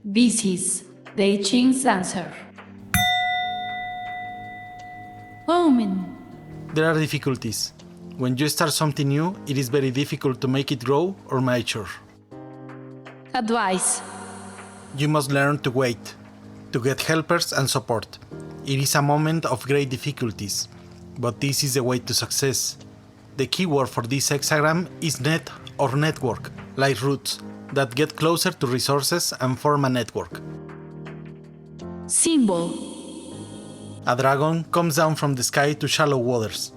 This is the I Ching's answer. Omen. There are difficulties. When you start something new, it is very difficult to make it grow or mature. Advice. You must learn to wait, to get helpers and support. It is a moment of great difficulties, but this is the way to success. The key word for this hexagram is net or network, like roots that get closer to resources and form a network. Symbol. A dragon comes down from the sky to shallow waters.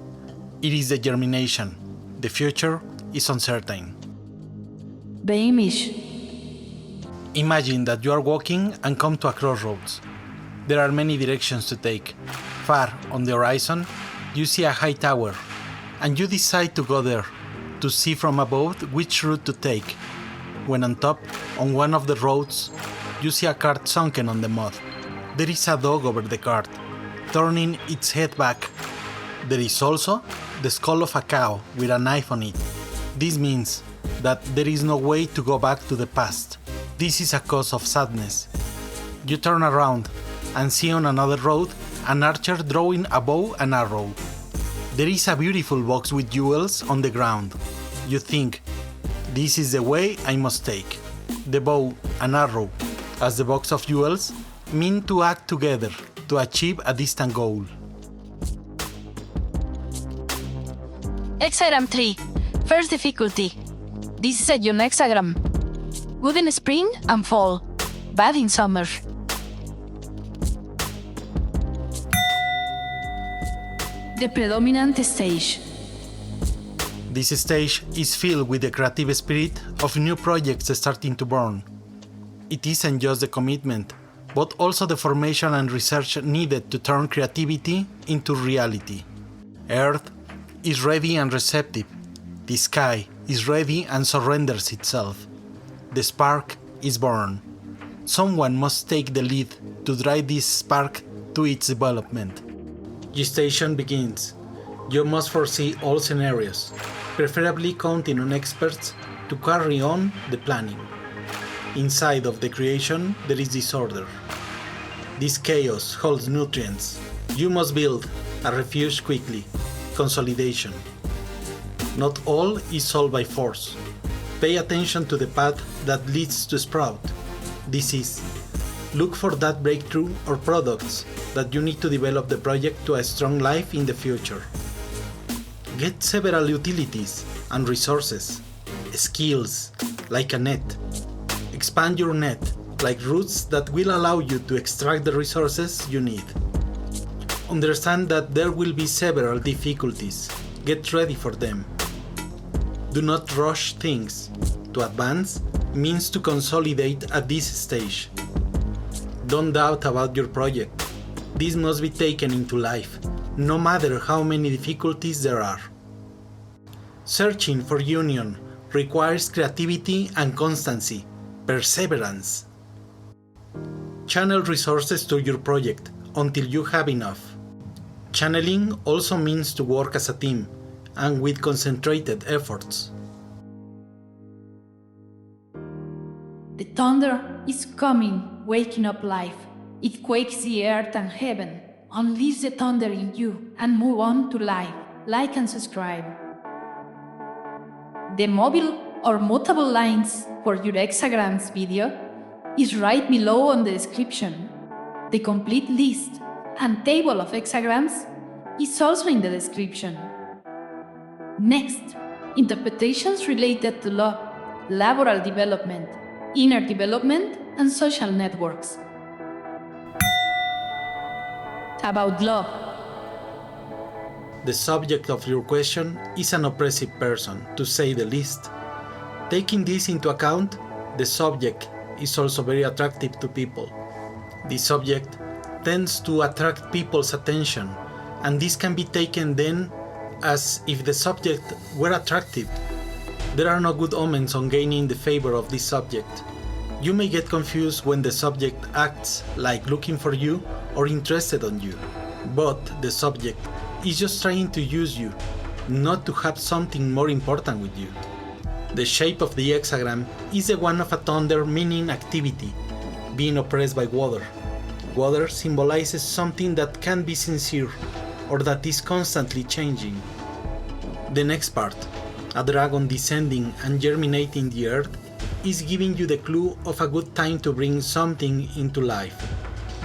It is the germination. The future is uncertain. The image. Imagine that you are walking and come to a crossroads. There are many directions to take. Far on the horizon, you see a high tower, and you decide to go there, to see from above which route to take. When on top, on one of the roads, you see a cart sunken on the mud. There is a dog over the cart, turning its head back. There is also the skull of a cow with a knife on it. This means that there is no way to go back to the past. This is a cause of sadness. You turn around and see on another road an archer drawing a bow and arrow. There is a beautiful box with jewels on the ground. You think, this is the way I must take. The bow and arrow, as the box of jewels, mean to act together to achieve a distant goal. Hexagram 3. First difficulty. This is a young hexagram. Good in spring and fall, bad in summer. The predominant stage. This stage is filled with the creative spirit of new projects starting to burn. It isn't just the commitment, but also the formation and research needed to turn creativity into reality. Earth is ready and receptive. The sky is ready and surrenders itself. The spark is born. Someone must take the lead to drive this spark to its development. Gestation begins. You must foresee all scenarios, preferably counting on experts to carry on the planning. Inside of the creation, there is disorder. This chaos holds nutrients. You must build a refuge quickly. Consolidation. Not all is solved by force. Pay attention to the path that leads to sprout. This is, look for that breakthrough or products that you need to develop the project to a strong life in the future. Get several utilities and resources, skills, like a net. Expand your net, like roots that will allow you to extract the resources you need. Understand that there will be several difficulties. Get ready for them. Do not rush things. To advance means to consolidate at this stage. Don't doubt about your project. This must be taken into life, no matter how many difficulties there are. Searching for union requires creativity and constancy, perseverance. Channel resources to your project until you have enough. Channeling also means to work as a team and with concentrated efforts. The thunder is coming, waking up life. It quakes the earth and heaven. Unleash the thunder in you and move on to life. Like and subscribe. The mobile or mutable lines for your hexagrams video is right below on the description. The complete list and table of hexagrams is also in the description. Next, interpretations related to law, laboral development, inner development, and social networks. About law. The subject of your question is an oppressive person, to say the least. Taking this into account, the subject is also very attractive to people. The subject tends to attract people's attention, and this can be taken then as if the subject were attractive. There are no good omens on gaining the favor of this subject. You may get confused when the subject acts like looking for you or interested on you, but the subject is just trying to use you, not to have something more important with you. The shape of the hexagram is the one of a thunder, meaning activity. being oppressed by water. Water symbolizes something that can be sincere or that is constantly changing. The next part, a dragon descending and germinating the earth, is giving you the clue of a good time to bring something into life.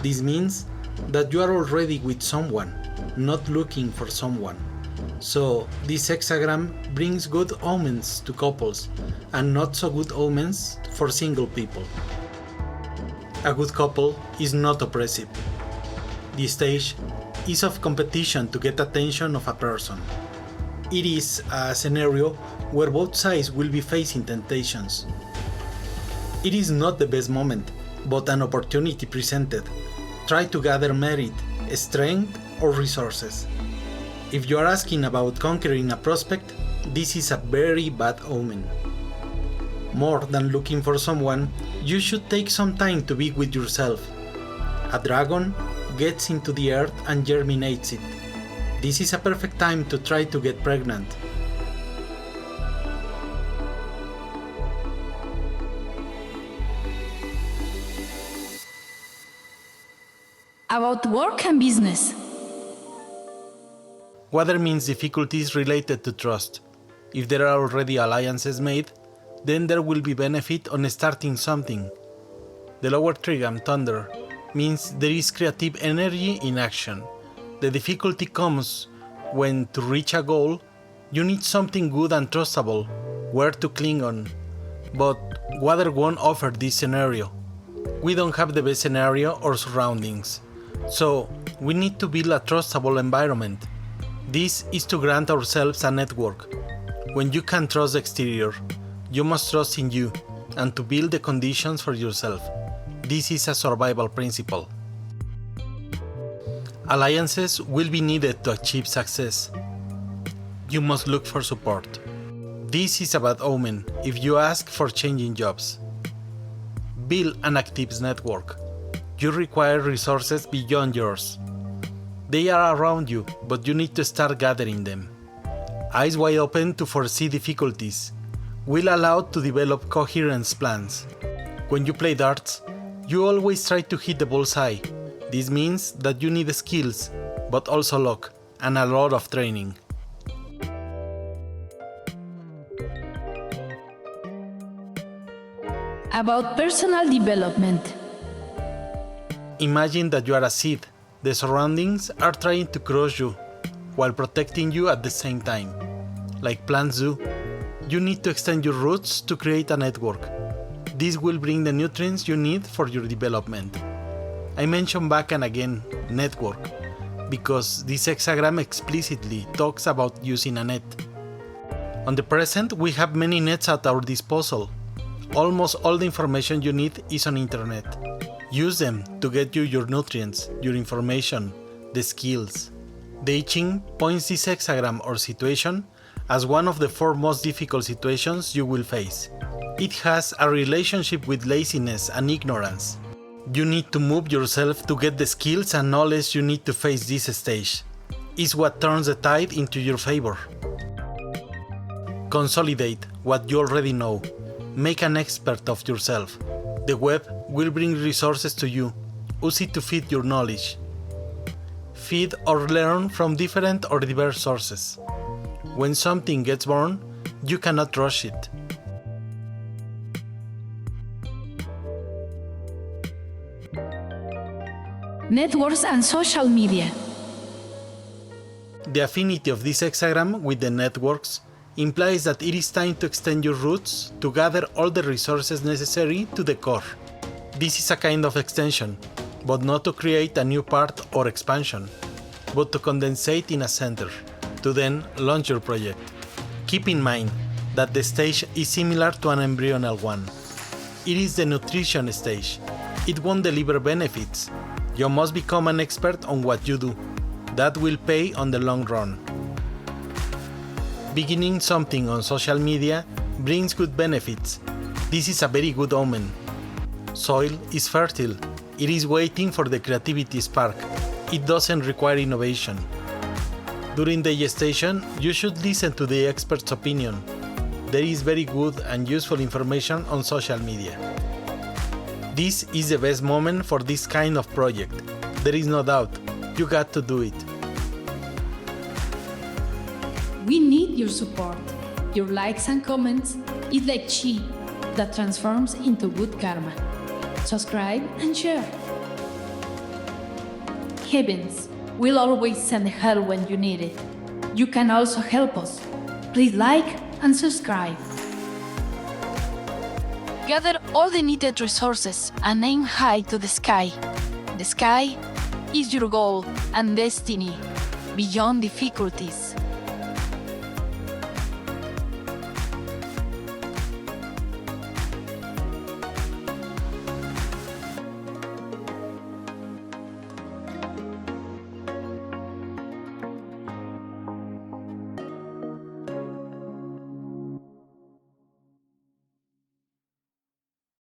This means that you are already with someone, not looking for someone. So this hexagram brings good omens to couples and not so good omens for single people. A good couple is not oppressive. The stage is of competition to get attention of a person. It is a scenario where both sides will be facing temptations. It is not the best moment, but an opportunity presented. Try to gather merit, strength, or resources. If you are asking about conquering a prospect, this is a very bad omen. More than looking for someone, you should take some time to be with yourself. A dragon gets into the earth and germinates it. This is a perfect time to try to get pregnant. About work and business. Water means difficulties related to trust. If there are already alliances made, then there will be benefit on starting something. The lower trigram, thunder, means there is creative energy in action. The difficulty comes when, to reach a goal, you need something good and trustable, where to cling on. But water won't offer this scenario. We don't have the best scenario or surroundings. So, we need to build a trustable environment. This is to grant ourselves a network. When you can trust the exterior, you must trust in you and to build the conditions for yourself. This is a survival principle. Alliances will be needed to achieve success. You must look for support. This is a bad omen if you ask for changing jobs. Build an active network. You require resources beyond yours. They are around you, but you need to start gathering them. Eyes wide open to foresee difficulties. Will allow to develop coherent plans. When you play darts, you always try to hit the bullseye. This means that you need skills, but also luck, and a lot of training. About personal development. Imagine that you are a seed. The surroundings are trying to crush you, while protecting you at the same time. Like plants do, you need to extend your roots to create a network. This will bring the nutrients you need for your development. I mention back and again network, because this hexagram explicitly talks about using a net. On the present, we have many nets at our disposal. Almost all the information you need is on internet. Use them to get you your nutrients, your information, the skills. The I Ching points this hexagram or situation as one of the 4 most difficult situations you will face. It has a relationship with laziness and ignorance. You need to move yourself to get the skills and knowledge you need to face this stage. It's what turns the tide into your favor. Consolidate what you already know. Make an expert of yourself. The web will bring resources to you. Use it to feed your knowledge. Feed or learn from different or diverse sources. When something gets born, you cannot rush it. Networks and social media. The affinity of this hexagram with the networks implies that it is time to extend your roots to gather all the resources necessary to the core. This is a kind of extension, but not to create a new part or expansion, but to condensate in a center, to then launch your project. Keep in mind that the stage is similar to an embryonal one. It is the nutrition stage. It won't deliver benefits. You must become an expert on what you do. That will pay on the long run. Beginning something on social media brings good benefits. This is a very good omen. Soil is fertile. It is waiting for the creativity spark. It doesn't require innovation. During the gestation, you should listen to the expert's opinion. There is very good and useful information on social media. This is the best moment for this kind of project. There is no doubt. You got to do it. We need your support. Your likes and comments is like chi that transforms into good karma. Subscribe and share. Heavens will always send help when you need it. You can also help us. Please like and subscribe. Gather all the needed resources and aim high to the sky. The sky is your goal and destiny beyond difficulties.